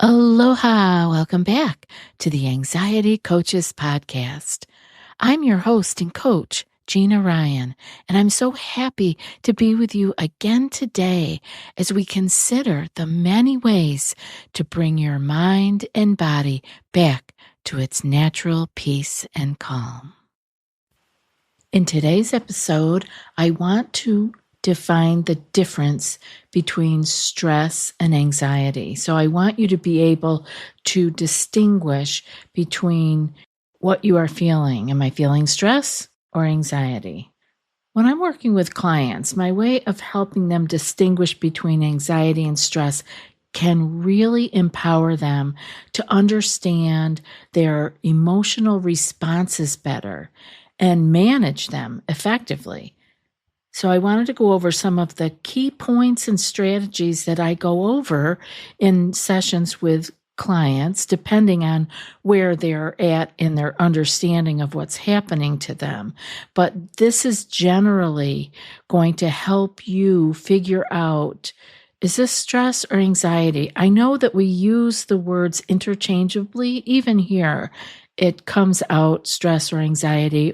Aloha! Welcome back to the Anxiety Coaches Podcast. I'm your host and coach, Gina Ryan, and I'm so happy to be with you again today as we consider the many ways to bring your mind and body back to its natural peace and calm. In today's episode, I want to define the difference between stress and anxiety. So I want you to be able to distinguish between what you are feeling. Am I feeling stress or anxiety? When I'm working with clients, my way of helping them distinguish between anxiety and stress can really empower them to understand their emotional responses better and manage them effectively. So I wanted to go over some of the key points and strategies that I go over in sessions with clients, depending on where they're at in their understanding of what's happening to them. But this is generally going to help you figure out, is this stress or anxiety? I know that we use the words interchangeably. Even here, it comes out stress or anxiety,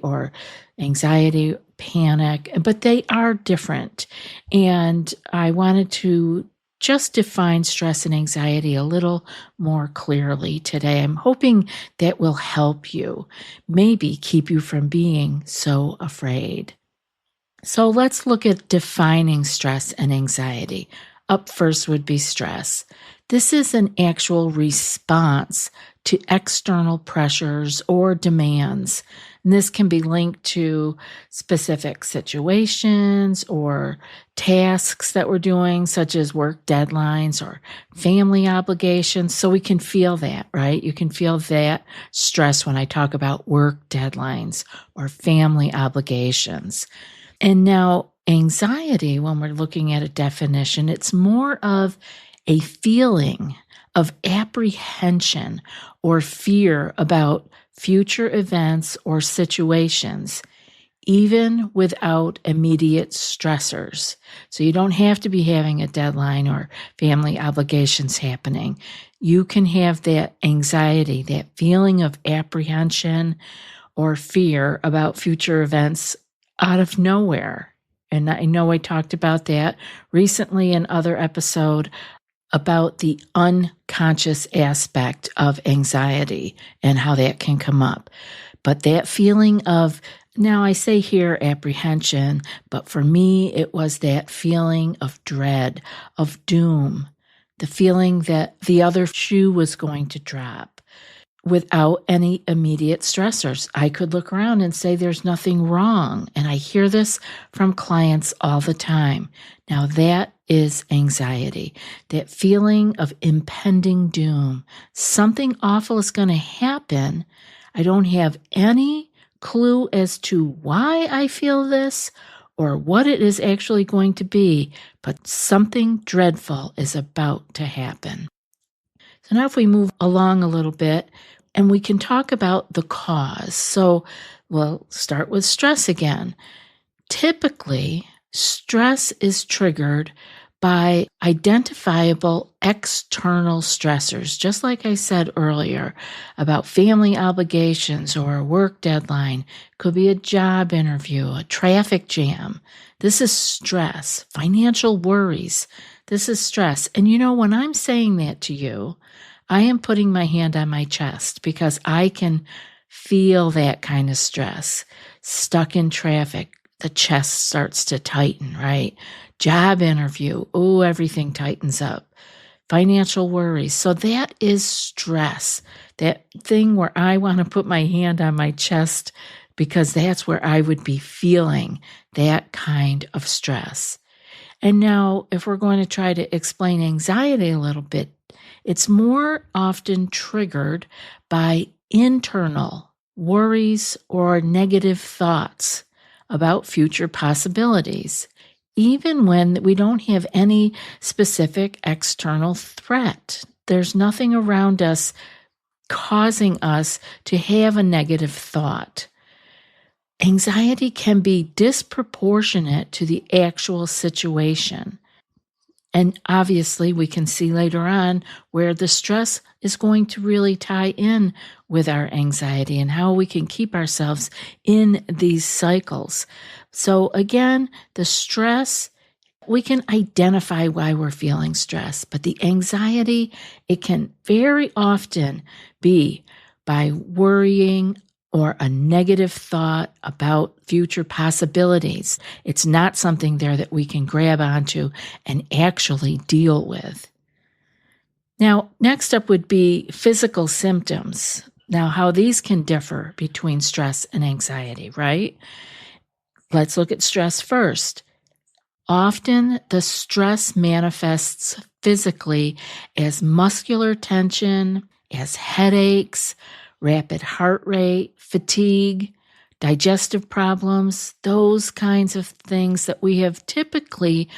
panic, but they are different. And I wanted to just define stress and anxiety a little more clearly today. I'm hoping that will help you, maybe keep you from being so afraid. So let's look at defining stress and anxiety. Up first would be stress. This is an actual response to external pressures or demands. And this can be linked to specific situations or tasks that we're doing, such as work deadlines or family obligations. So we can feel that, right? You can feel that stress when I talk about work deadlines or family obligations. And now anxiety, when we're looking at a definition, it's more of a feeling of apprehension or fear about future events or situations, even without immediate stressors. So you don't have to be having a deadline or family obligations happening. You can have that anxiety, that feeling of apprehension or fear about future events out of nowhere. And I know I talked about that recently in other episode about the unconscious aspect of anxiety and how that can come up. But that feeling of, now I say here apprehension, but for me it was that feeling of dread, of doom, the feeling that the other shoe was going to drop without any immediate stressors. I could look around and say there's nothing wrong. And I hear this from clients all the time. Now that is anxiety, that feeling of impending doom. Something awful is going to happen. I don't have any clue as to why I feel this or what it is actually going to be, but something dreadful is about to happen. So now if we move along a little bit and we can talk about the cause. So we'll start with stress again. Typically, stress is triggered by identifiable external stressors, just like I said earlier about family obligations or a work deadline. Could be a job interview, a traffic jam. This is stress. Financial worries. This is stress. And when I'm saying that to you, I am putting my hand on my chest because I can feel that kind of stress. Stuck in traffic, the chest starts to tighten, right? Job interview, everything tightens up. Financial worries. So that is stress. That thing where I want to put my hand on my chest because that's where I would be feeling that kind of stress. And now, if we're going to try to explain anxiety a little bit, it's more often triggered by internal worries or negative thoughts about future possibilities, even when we don't have any specific external threat. There's nothing around us causing us to have a negative thought. Anxiety can be disproportionate to the actual situation. And obviously, we can see later on where the stress is going to really tie in with our anxiety and how we can keep ourselves in these cycles. So again, the stress, we can identify why we're feeling stress, but the anxiety, it can very often be by worrying or a negative thought about future possibilities. It's not something there that we can grab onto and actually deal with. Now, next up would be physical symptoms. Now, how these can differ between stress and anxiety, right? Let's look at stress first. Often the stress manifests physically as muscular tension, as headaches, rapid heart rate, fatigue, digestive problems, those kinds of things that we have typically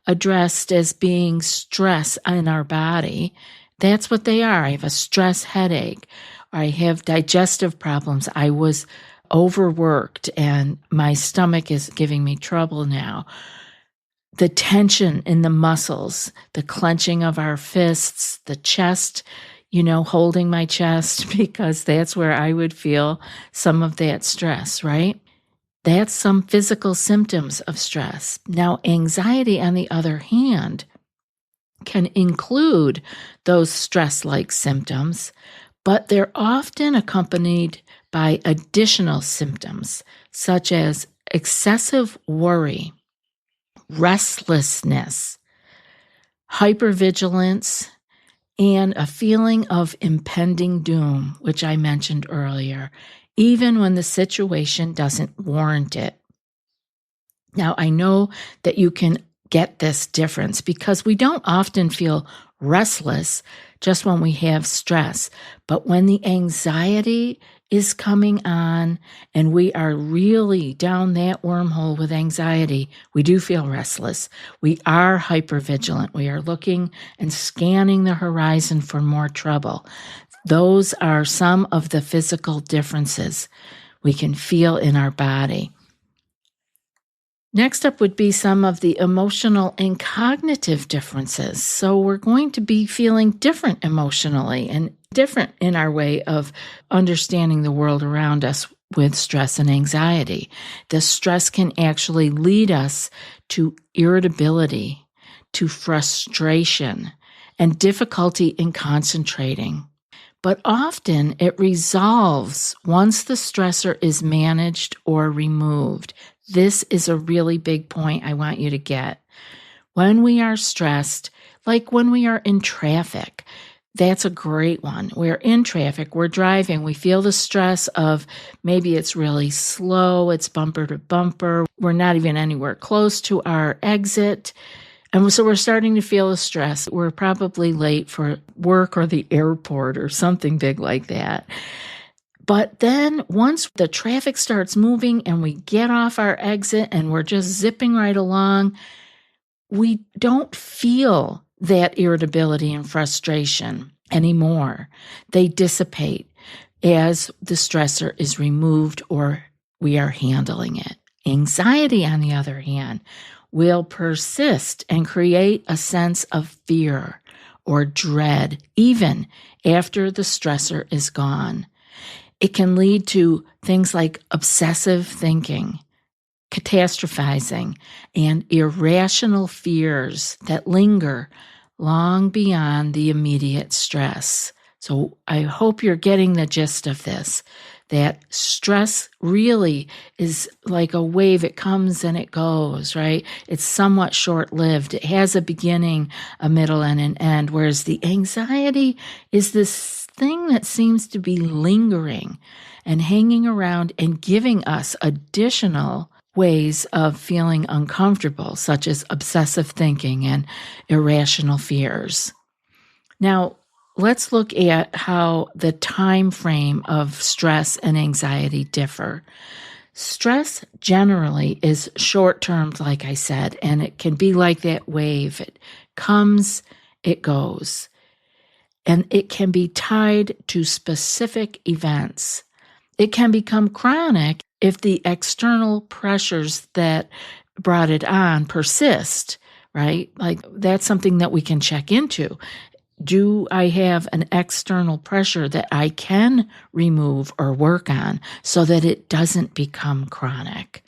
addressed as being stress in our body. That's what they are. I have a stress headache, or I have digestive problems. I was overworked and my stomach is giving me trouble now. The tension in the muscles, the clenching of our fists, the chest, holding my chest, because that's where I would feel some of that stress, right? That's some physical symptoms of stress. Now, anxiety, on the other hand, can include those stress-like symptoms, but they're often accompanied by additional symptoms, such as excessive worry, restlessness, hypervigilance, and a feeling of impending doom, which I mentioned earlier, even when the situation doesn't warrant it. Now, I know that you can get this difference because we don't often feel restless just when we have stress, but when the anxiety is coming on and we are really down that wormhole with anxiety, we do feel restless. We are hypervigilant. We are looking and scanning the horizon for more trouble. Those are some of the physical differences we can feel in our body. Next up would be some of the emotional and cognitive differences. So we're going to be feeling different emotionally and different in our way of understanding the world around us with stress and anxiety. The stress can actually lead us to irritability, to frustration, and difficulty in concentrating. But often it resolves once the stressor is managed or removed. This is a really big point I want you to get. When we are stressed, like when we are in traffic, that's a great one. We're in traffic, we're driving, we feel the stress of maybe it's really slow, it's bumper to bumper, we're not even anywhere close to our exit. And so we're starting to feel the stress. We're probably late for work or the airport or something big like that. But then once the traffic starts moving and we get off our exit and we're just zipping right along, we don't feel that irritability and frustration anymore. They dissipate as the stressor is removed or we are handling it. Anxiety, on the other hand, will persist and create a sense of fear or dread even after the stressor is gone. It can lead to things like obsessive thinking, catastrophizing, and irrational fears that linger long beyond the immediate stress. So I hope you're getting the gist of this, that stress really is like a wave. It comes and it goes, right? It's somewhat short-lived. It has a beginning, a middle, and an end, whereas the anxiety is this thing that seems to be lingering and hanging around and giving us additional ways of feeling uncomfortable, such as obsessive thinking and irrational fears. Now, let's look at how the time frame of stress and anxiety differ. Stress generally is short-term, like I said, and it can be like that wave. It comes, it goes. And it can be tied to specific events. It can become chronic if the external pressures that brought it on persist, right? Like that's something that we can check into. Do I have an external pressure that I can remove or work on so that it doesn't become chronic?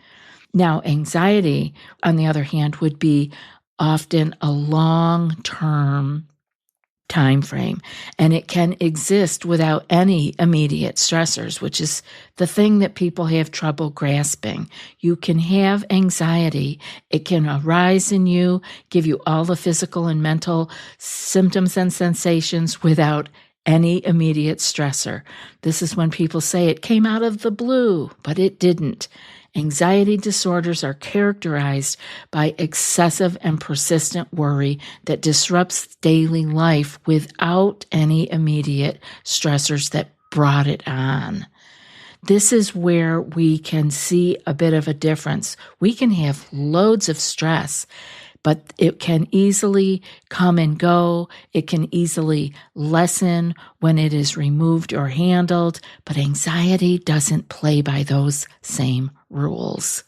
Now, anxiety, on the other hand, would be often a long-term time frame, and it can exist without any immediate stressors, which is the thing that people have trouble grasping. You can have anxiety. It can arise in you, give you all the physical and mental symptoms and sensations without any immediate stressor. This is when people say it came out of the blue, but it didn't. Anxiety disorders are characterized by excessive and persistent worry that disrupts daily life without any immediate stressors that brought it on. This is where we can see a bit of a difference. We can have loads of stress, but it can easily come and go. It can easily lessen when it is removed or handled, but anxiety doesn't play by those same rules.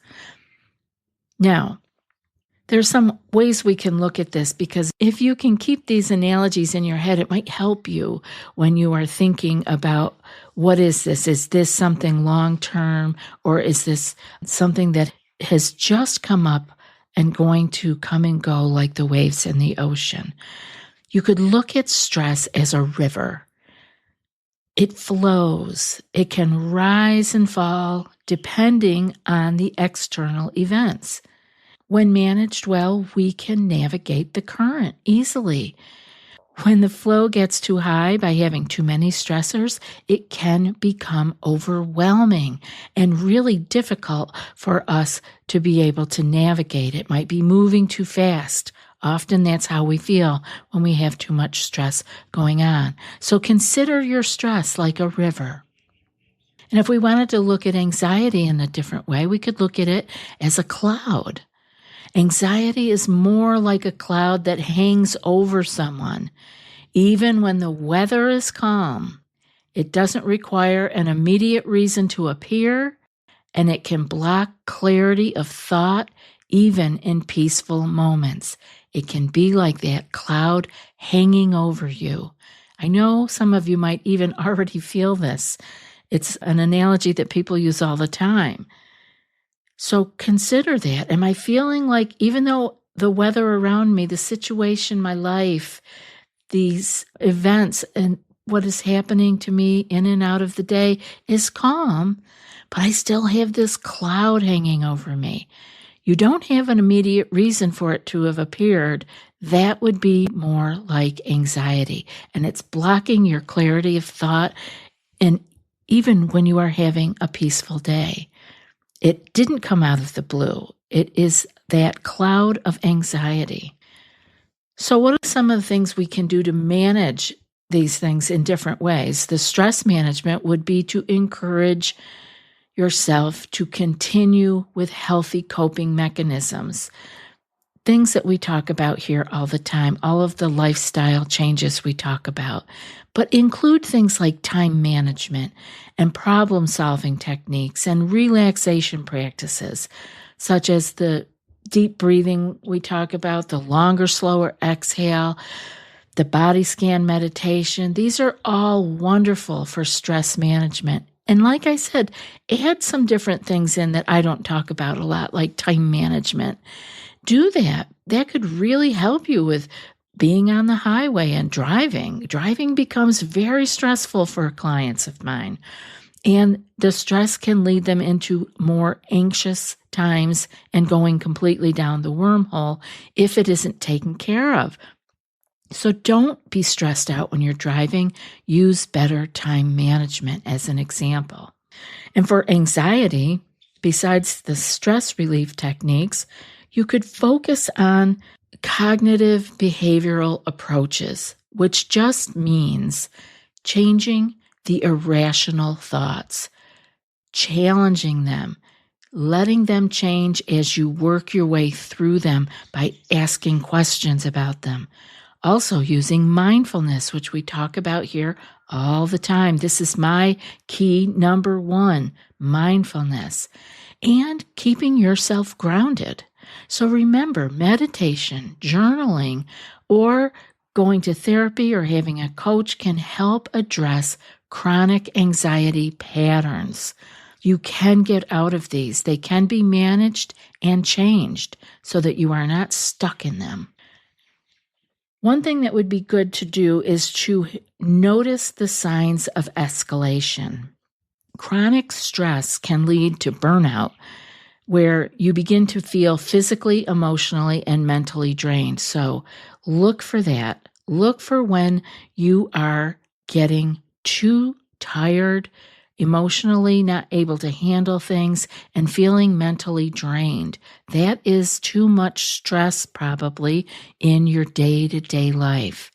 Now, there's some ways we can look at this, because if you can keep these analogies in your head, it might help you when you are thinking about, what is this? Is this something long-term, or is this something that has just come up and going to come and go like the waves in the ocean? You could look at stress as a river. It flows. It can rise and fall depending on the external events. When managed well, we can navigate the current easily. When the flow gets too high by having too many stressors, it can become overwhelming and really difficult for us to be able to navigate. It might be moving too fast. Often that's how we feel when we have too much stress going on. So consider your stress like a river. And if we wanted to look at anxiety in a different way, we could look at it as a cloud. Anxiety is more like a cloud that hangs over someone. Even when the weather is calm, it doesn't require an immediate reason to appear, and it can block clarity of thought even in peaceful moments. It can be like that cloud hanging over you. I know some of you might even already feel this. It's an analogy that people use all the time. So consider that. Am I feeling like, even though the weather around me, the situation, my life, these events, and what is happening to me in and out of the day is calm, but I still have this cloud hanging over me? You don't have an immediate reason for it to have appeared. That would be more like anxiety, and it's blocking your clarity of thought, and even when you are having a peaceful day. It didn't come out of the blue. It is that cloud of anxiety. So what are some of the things we can do to manage these things in different ways? The stress management would be to encourage yourself to continue with healthy coping mechanisms. Things that we talk about here all the time, all of the lifestyle changes we talk about, but include things like time management and problem-solving techniques and relaxation practices, such as the deep breathing we talk about, the longer, slower exhale, the body scan meditation. These are all wonderful for stress management. And like I said, add some different things in that I don't talk about a lot, like time management. Do that. That could really help you with being on the highway and driving. Driving becomes very stressful for clients of mine, and the stress can lead them into more anxious times and going completely down the wormhole if it isn't taken care of. So don't be stressed out when you're driving. Use better time management as an example. And for anxiety, besides the stress relief techniques, you could focus on cognitive behavioral approaches, which just means changing the irrational thoughts, challenging them, letting them change as you work your way through them by asking questions about them. Also using mindfulness, which we talk about here all the time. This is my key number one, mindfulness. And keeping yourself grounded. So remember, meditation, journaling, or going to therapy or having a coach can help address chronic anxiety patterns. You can get out of these. They can be managed and changed so that you are not stuck in them. One thing that would be good to do is to notice the signs of escalation. Chronic stress can lead to burnout, where you begin to feel physically, emotionally, and mentally drained. So look for that. Look for when you are getting too tired, emotionally not able to handle things, and feeling mentally drained. That is too much stress probably in your day-to-day life.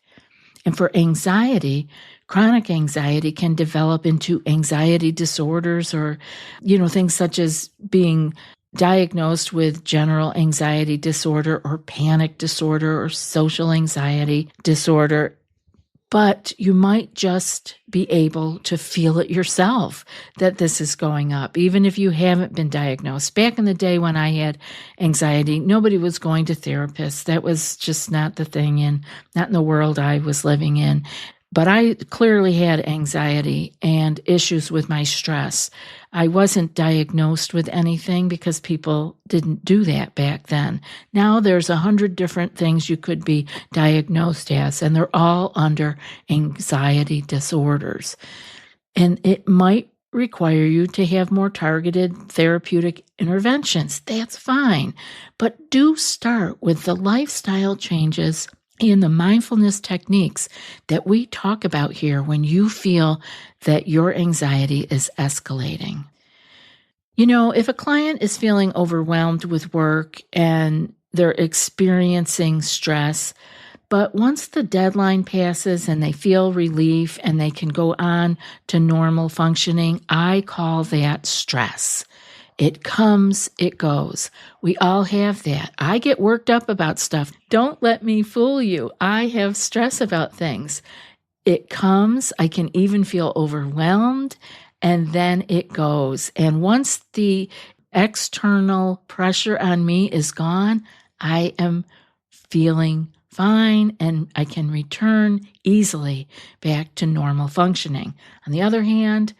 And for anxiety, chronic anxiety can develop into anxiety disorders or, things such as being diagnosed with general anxiety disorder or panic disorder or social anxiety disorder. But you might just be able to feel it yourself that this is going up, even if you haven't been diagnosed. Back in the day when I had anxiety, nobody was going to therapists. That was just not the thing, and not in the world I was living in. But I clearly had anxiety and issues with my stress. I wasn't diagnosed with anything because people didn't do that back then. Now there's 100 different things you could be diagnosed as, and they're all under anxiety disorders. And it might require you to have more targeted therapeutic interventions. That's fine. But do start with the lifestyle changes and the mindfulness techniques that we talk about here when you feel that your anxiety is escalating. If a client is feeling overwhelmed with work and they're experiencing stress, but once the deadline passes and they feel relief and they can go on to normal functioning, I call that stress. It comes, it goes. We all have that. I get worked up about stuff. Don't let me fool you. I have stress about things. It comes, I can even feel overwhelmed, and then it goes. And once the external pressure on me is gone, I am feeling fine and I can return easily back to normal functioning. On the other hand,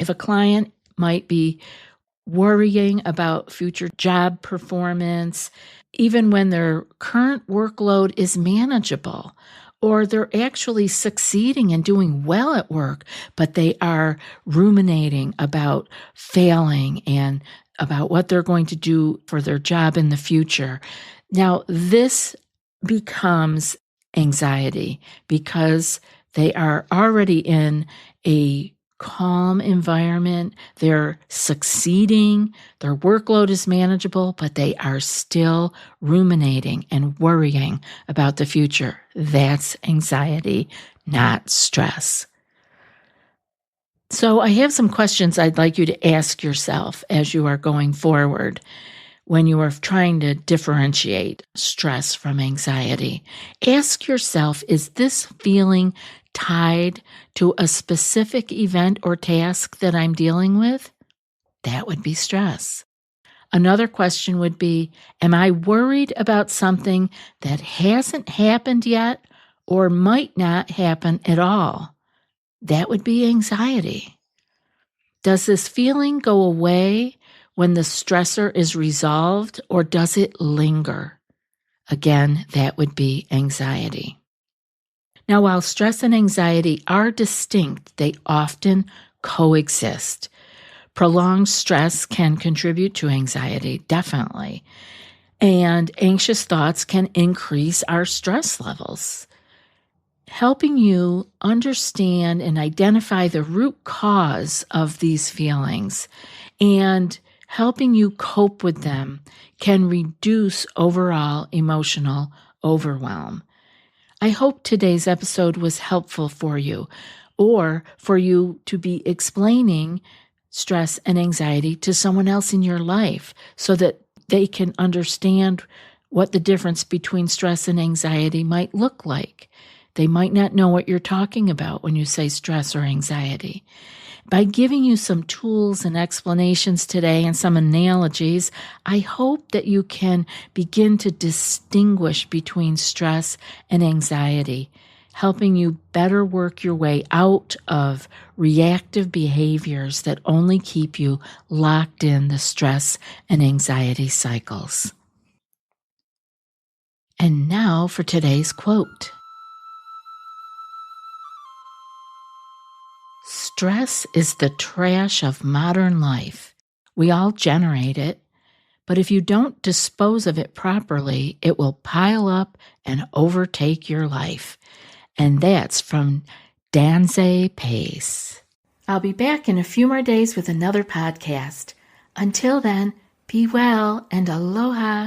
if a client might be worrying about future job performance, even when their current workload is manageable, or they're actually succeeding and doing well at work, but they are ruminating about failing and about what they're going to do for their job in the future. Now, this becomes anxiety because they are already in a calm environment. They're succeeding. Their workload is manageable, but they are still ruminating and worrying about the future. That's anxiety, not stress. So I have some questions I'd like you to ask yourself as you are going forward when you are trying to differentiate stress from anxiety. Ask yourself, is this feeling tied to a specific event or task that I'm dealing with? That would be stress. Another question would be, am I worried about something that hasn't happened yet or might not happen at all? That would be anxiety. Does this feeling go away when the stressor is resolved, or does it linger? Again, that would be anxiety. Now, while stress and anxiety are distinct, they often coexist. Prolonged stress can contribute to anxiety, definitely. And anxious thoughts can increase our stress levels. Helping you understand and identify the root cause of these feelings and helping you cope with them can reduce overall emotional overwhelm. I hope today's episode was helpful for you, or for you to be explaining stress and anxiety to someone else in your life so that they can understand what the difference between stress and anxiety might look like. They might not know what you're talking about when you say stress or anxiety. By giving you some tools and explanations today and some analogies, I hope that you can begin to distinguish between stress and anxiety, helping you better work your way out of reactive behaviors that only keep you locked in the stress and anxiety cycles. And now for today's quote. Stress is the trash of modern life. We all generate it, but if you don't dispose of it properly, it will pile up and overtake your life. And that's from Danze Pace. I'll be back in a few more days with another podcast. Until then, be well and aloha.